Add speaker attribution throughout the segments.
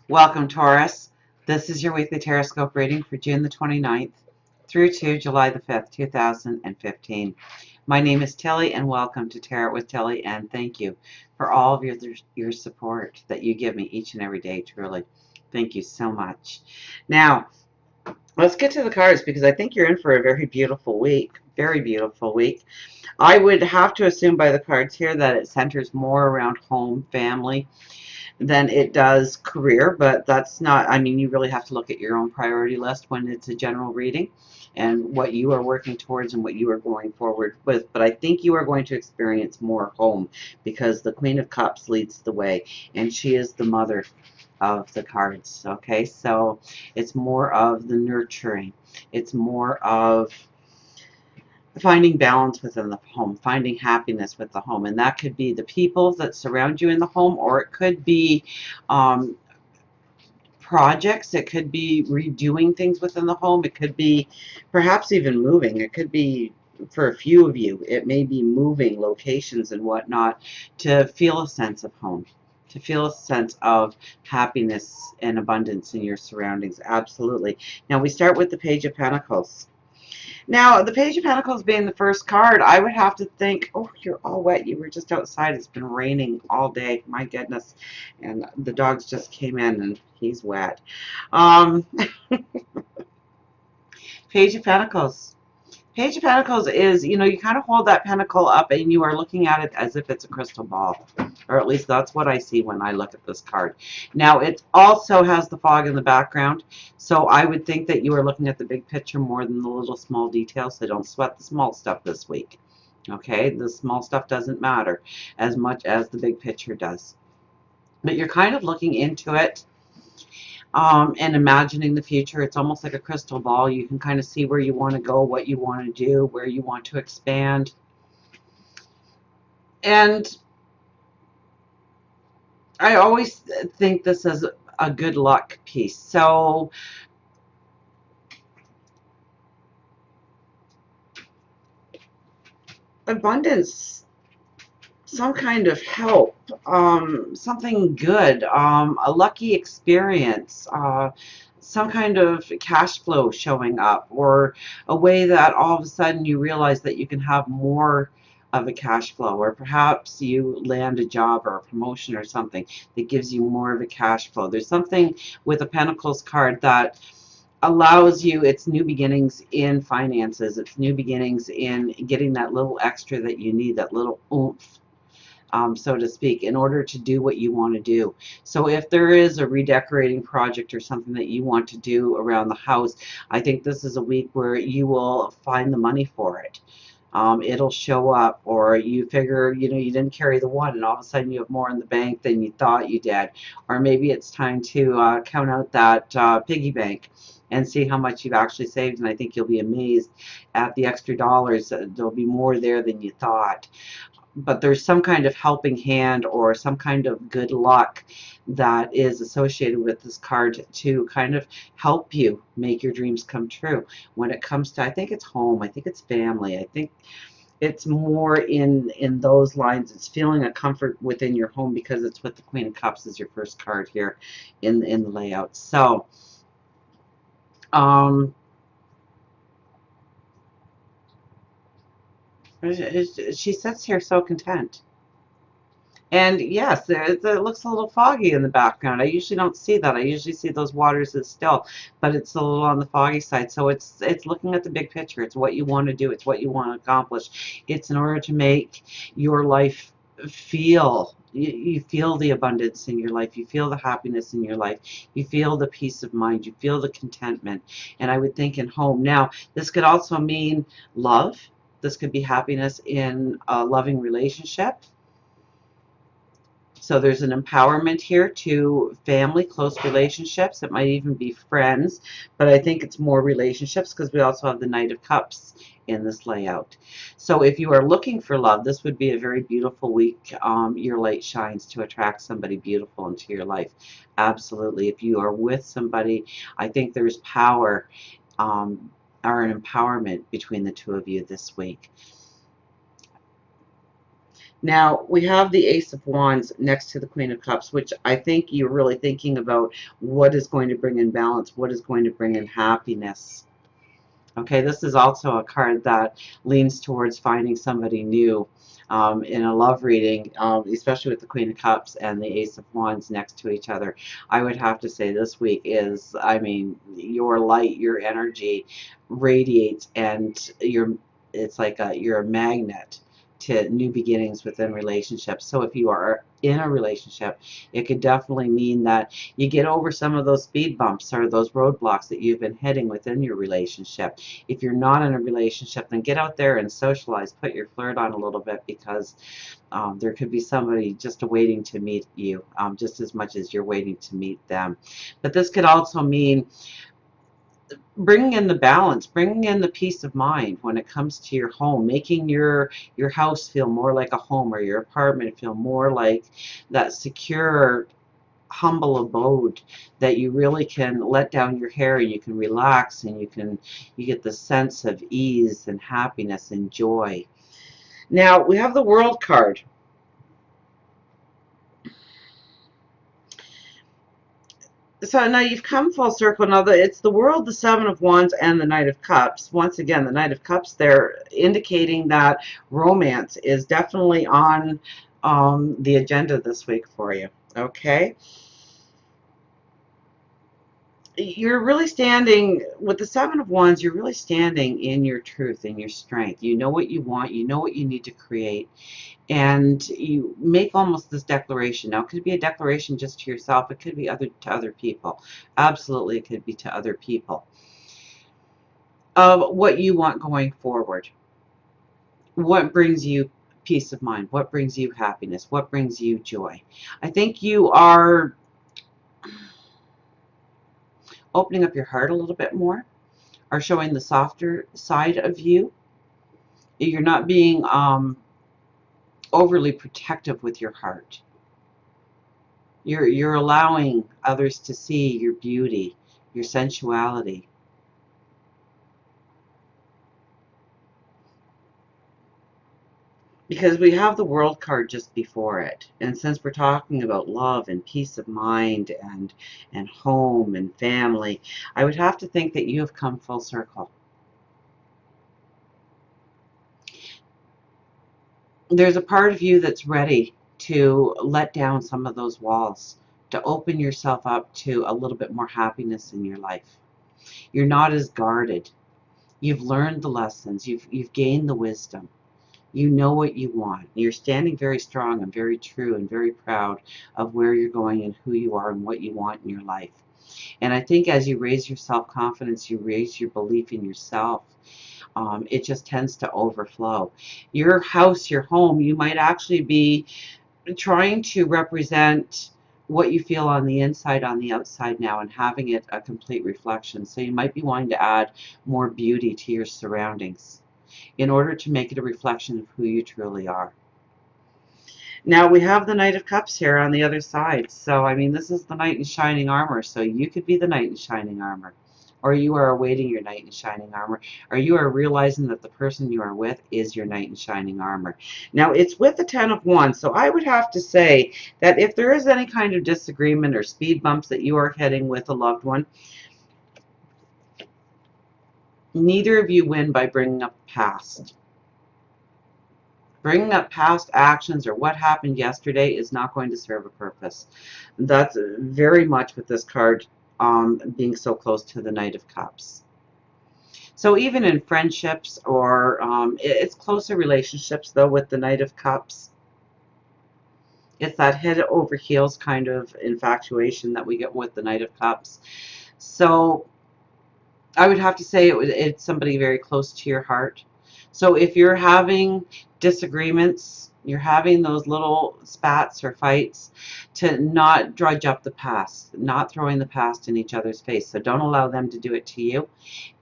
Speaker 1: Welcome, Taurus. This is your weekly Teroscope reading for June the 29th through to July the 5th, 2015. My name is Tilly, and welcome to Tarot with Tilly, and thank you for all of your support that you give me each and every day, truly. Thank you so much. Now, let's get to the cards because I think you're in for a very beautiful week. Very beautiful week. I would have to assume by the cards here that it centers more around home, family, than it does career, but that's not, I mean, you really have to look at your own priority list when it's a general reading and what you are working towards and what you are going forward with. But I think you are going to experience more home because the Queen of Cups leads the way, and she is the mother of the cards. Okay, so it's more of the nurturing, it's more of finding balance within the home, finding happiness with the home. And that could be the people that surround you in the home, or it could be um, projects. It could be redoing things within the home. It could be perhaps even moving. It could be, for a few of you, it may be moving locations and whatnot to feel a sense of home, to feel a sense of happiness and abundance in your surroundings. Absolutely. Now we start with the Page of Pentacles. Now, the Page of Pentacles being the first card, I would have to think, oh, you're all wet. You were just outside. It's been raining all day. My goodness. And the dogs just came in and he's wet. Um, Page of Pentacles. Page of Pentacles is, you kind of hold that pentacle up and you are looking at it as if it's a crystal ball. Or at least that's what I see when I look at this card. Now, it also has the fog in the background, so I would think that you are looking at the big picture more than the little small details, so don't sweat the small stuff this week. Okay? The small stuff doesn't matter as much as the big picture does. But you're kind of looking into it and imagining the future. It's almost like a crystal ball. You can kind of see where you want to go, what you want to do, where you want to expand. And I always think this is a good luck piece. So abundance, some kind of help, something good, a lucky experience, some kind of cash flow showing up, or a way that all of a sudden you realize that you can have more of a cash flow, or perhaps you land a job or a promotion or something that gives you more of a cash flow. There's something with a Pentacles card that allows you, it's new beginnings in finances, it's new beginnings in getting that little extra that you need, that little oomph, so to speak, in order to do what you want to do. So if there is a redecorating project or something that you want to do around the house, I think this is a week where you will find the money for it. It'll show up, or you figure, you didn't carry the one and all of a sudden you have more in the bank than you thought you did. Or maybe it's time to count out that piggy bank and see how much you've actually saved, and I think you'll be amazed at the extra dollars. There'll be more there than you thought. But there's some kind of helping hand or some kind of good luck that is associated with this card to kind of help you make your dreams come true. When it comes to, I think it's home, I think it's family, I think it's more in those lines. It's feeling a comfort within your home because it's with the Queen of Cups as your first card here in the layout. So um she sits here so content. And yes, it looks a little foggy in the background. I usually don't see that. I usually see those waters as still, but it's a little on the foggy side. So it's looking at the big picture. It's what you want to do. It's what you want to accomplish. It's in order to make your life feel. You feel the abundance in your life. You feel the happiness in your life. You feel the peace of mind. You feel the contentment. And I would think in home. Now, this could also mean love. This could be happiness in a loving relationship. So there's an empowerment here to family, close relationships. It might even be friends, but I think it's more relationships because we also have the Knight of Cups in this layout. So if you are looking for love, this would be a very beautiful week. Your light shines to attract somebody beautiful into your life. Absolutely. If you are with somebody, I think there's power or an empowerment between the two of you this week. Now, we have the Ace of Wands next to the Queen of Cups, which I think you're really thinking about what is going to bring in balance, what is going to bring in happiness. Okay, this is also a card that leans towards finding somebody new in a love reading, especially with the Queen of Cups and the Ace of Wands next to each other. I would have to say this week is, I mean, your light, your energy radiates, and it's like you're a magnet to new beginnings within relationships. So if you are in a relationship, it could definitely mean that you get over some of those speed bumps or those roadblocks that you've been hitting within your relationship. If you're not in a relationship, then get out there and socialize, put your flirt on a little bit, because there could be somebody just waiting to meet you, just as much as you're waiting to meet them. But this could also mean bringing in the balance, bringing in the peace of mind when it comes to your home, making your house feel more like a home, or your apartment feel more like that secure, humble abode that you really can let down your hair, you can relax, and you get the sense of ease and happiness and joy. Now we have the World card. So now you've come full circle. Now it's the World, the Seven of Wands, and the Knight of Cups. Once again, the Knight of Cups, they're indicating that romance is definitely on the agenda this week for you. Okay. You're really standing with the Seven of Wands. You're really standing in your truth, in your strength. You know what you want. You know what you need to create, and you make almost this declaration. Now, it could be a declaration just to yourself. It could be to other people. Absolutely, it could be to other people, of what you want going forward. What brings you peace of mind? What brings you happiness? What brings you joy? I think you are opening up your heart a little bit more, are showing the softer side of you. You're not being overly protective with your heart. You're allowing others to see your beauty, your sensuality. Because we have the World card just before it. And since we're talking about love and peace of mind and home and family, I would have to think that you have come full circle. There's a part of you that's ready to let down some of those walls, to open yourself up to a little bit more happiness in your life. You're not as guarded. You've learned the lessons. You've gained the wisdom. You know what you want. You're standing very strong and very true and very proud of where you're going and who you are and what you want in your life. And I think as you raise your self-confidence, you raise your belief in yourself, it just tends to overflow. Your house, your home, you might actually be trying to represent what you feel on the inside, on the outside now, and having it a complete reflection. So you might be wanting to add more beauty to your surroundings in order to make it a reflection of who you truly are. Now we have the Knight of Cups here on the other side. So, I mean, this is the Knight in shining armor. So you could be the Knight in shining armor. Or you are awaiting your Knight in shining armor. Or you are realizing that the person you are with is your Knight in shining armor. Now, it's with the Ten of Wands. So I would have to say that if there is any kind of disagreement or speed bumps that you are heading with a loved one, neither of you win by bringing up the past. Bringing up past actions or what happened yesterday is not going to serve a purpose. That's very much with this card being so close to the Knight of Cups. So even in friendships or it's closer relationships, though, with the Knight of Cups, it's that head over heels kind of infatuation that we get with the Knight of Cups. So I would have to say it's somebody very close to your heart. So if you're having disagreements, you're having those little spats or fights, to not drudge up the past, not throwing the past in each other's face. So don't allow them to do it to you,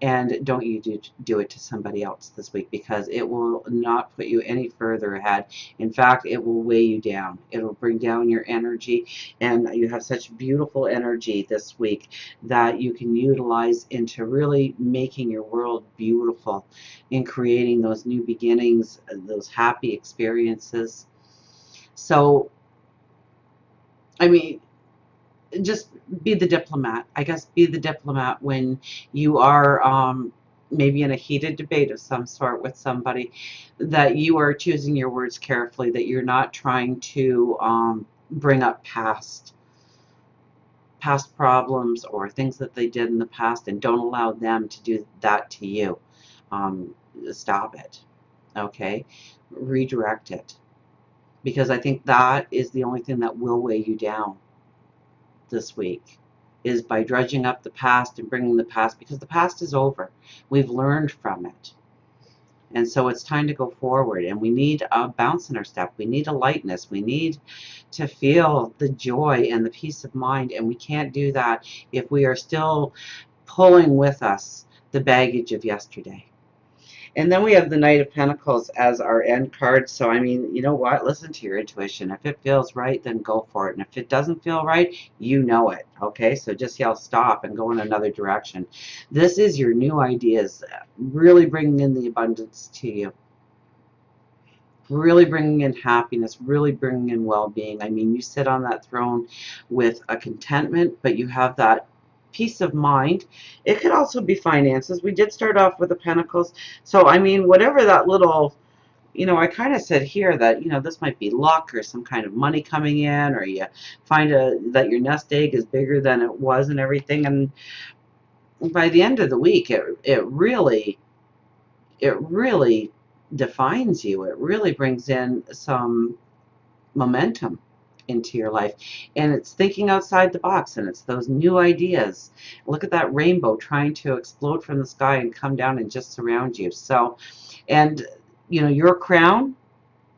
Speaker 1: and don't you do it to somebody else this week, because it will not put you any further ahead. In fact, it will weigh you down. It'll bring down your energy, and you have such beautiful energy this week that you can utilize into really making your world beautiful, in creating those new beginnings, those happy experiences. So, I mean, just be the diplomat. I guess be the diplomat when you are maybe in a heated debate of some sort with somebody, that you are choosing your words carefully, that you're not trying to bring up past problems or things that they did in the past, and don't allow them to do that to you. Um, Stop it. Okay? Redirect it. Because I think that is the only thing that will weigh you down this week, is by dredging up the past and bringing the past, because the past is over. We've learned from it. And so it's time to go forward, and we need a bounce in our step. We need a lightness. We need to feel the joy and the peace of mind, and we can't do that if we are still pulling with us the baggage of yesterday. And then we have the Knight of Pentacles as our end card. So, I mean, you know what? Listen to your intuition. If it feels right, then go for it. And if it doesn't feel right, you know it. Okay? So just yell stop and go in another direction. This is your new ideas, really bringing in the abundance to you. Really bringing in happiness, really bringing in well-being. I mean, you sit on that throne with a contentment, but you have that peace of mind. It could also be finances. We did start off with the Pentacles. So, I mean, whatever that little, I kind of said here that, this might be luck or some kind of money coming in, or you find that your nest egg is bigger than it was and everything. And by the end of the week, it really defines you. It really brings in some momentum into your life, and it's thinking outside the box, and it's those new ideas. Look at that rainbow trying to explode from the sky and come down and just surround you. So, and your crown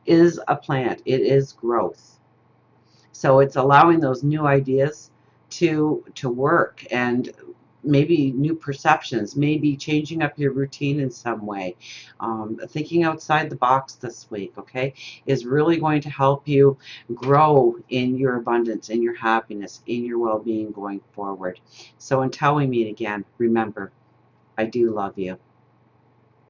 Speaker 1: is a plant. It is growth. So it's allowing those new ideas to work, and maybe new perceptions, maybe changing up your routine in some way. Thinking outside the box this week, okay, is really going to help you grow in your abundance, in your happiness, in your well-being going forward. So until we meet again, remember, I do love you.